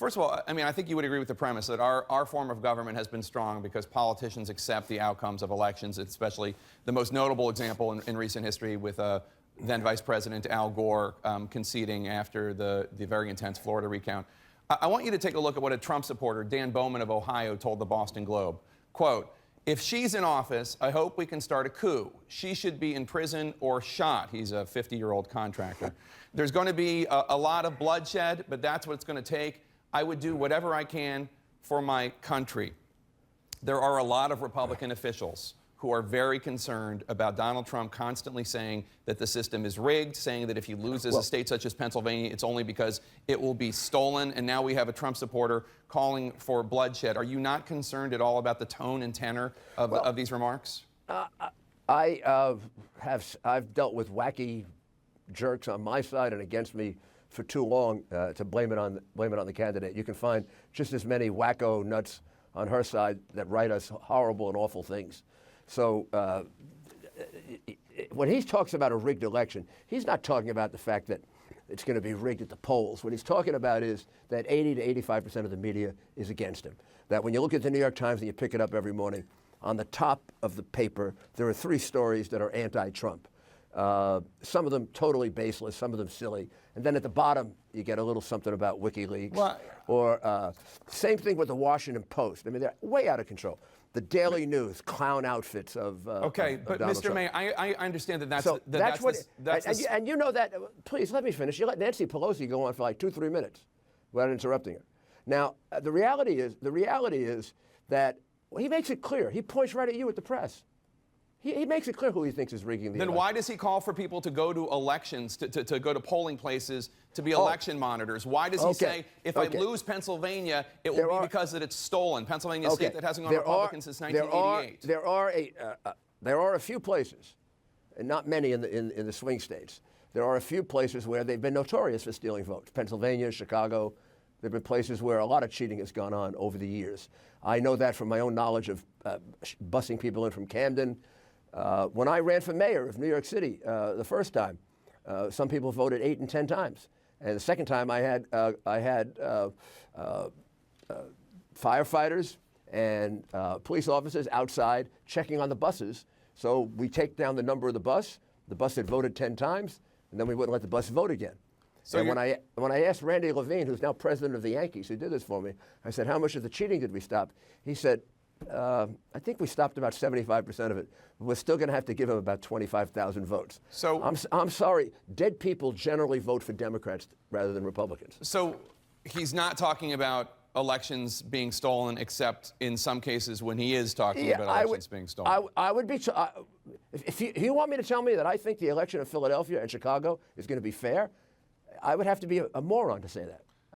First of all, I mean, I think you would agree with the premise that our form of government has been strong because politicians accept the outcomes of elections, especially the most notable example in recent history with then Vice President Al Gore conceding after the very intense Florida recount. I want you to take a look at what a Trump supporter, Dan Bowman of Ohio, told the Boston Globe. Quote, "If she's in office, I hope we can start a coup. She should be in prison or shot." He's a 50-year-old contractor. "There's going to be a lot of bloodshed, but that's what it's going to take. I would do whatever I can for my country." There are a lot of Republican officials who are very concerned about Donald Trump constantly saying that the system is rigged, saying that if he loses a state such as Pennsylvania, it's only because it will be stolen. And now we have a Trump supporter calling for bloodshed. Are you not concerned at all about the tone and tenor of these remarks? I've dealt with wacky jerks on my side and against me for too long to blame it on the candidate. You can find just as many wacko nuts on her side that write us horrible and awful things. So when he talks about a rigged election, he's not talking about the fact that it's going to be rigged at the polls. What he's talking about is that 80 to 85% of the media is against him. That when you look at the New York Times and you pick it up every morning, on the top of the paper, there are 3 stories that are anti-Trump. Some of them totally baseless, some of them silly. And then at the bottom, you get a little something about WikiLeaks. What? Or same thing with the Washington Post. I mean, they're way out of control. The Daily News, clown outfits of Okay, of but Donald Mr. Trump. May, I understand that that's So that's what, that's and you know that. Please let me finish. You let Nancy Pelosi go on for like 2-3 minutes without interrupting her. Now, the reality is that he makes it clear. He points right at you at the press. He makes it clear who he thinks is rigging the election. Then why does he call for people to go to elections, to go to polling places, to be election monitors? Why does he say, if I lose Pennsylvania, it will be because it's stolen? Pennsylvania, a state that hasn't gone Republican since 1988. There are a few places, and not many in the swing states. There are a few places where they've been notorious for stealing votes. Pennsylvania, Chicago. There have been places where a lot of cheating has gone on over the years. I know that from my own knowledge of busing people in from Camden. When I ran for mayor of New York City the first time, some people voted 8 and 10 times. And the second time I had firefighters and police officers outside checking on the buses. So we take down the number of the bus had voted 10 times, and then we wouldn't let the bus vote again. So and when I asked Randy Levine, who's now president of the Yankees, who did this for me, I said, how much of the cheating did we stop? He said, I think we stopped about 75% of it. We're still going to have to give him about 25,000 votes. So I'm sorry, dead people generally vote for Democrats rather than Republicans. So he's not talking about elections being stolen, except in some cases when he is talking about elections being stolen. I would be. If you want me to tell me that I think the election of Philadelphia and Chicago is going to be fair, I would have to be a moron to say that.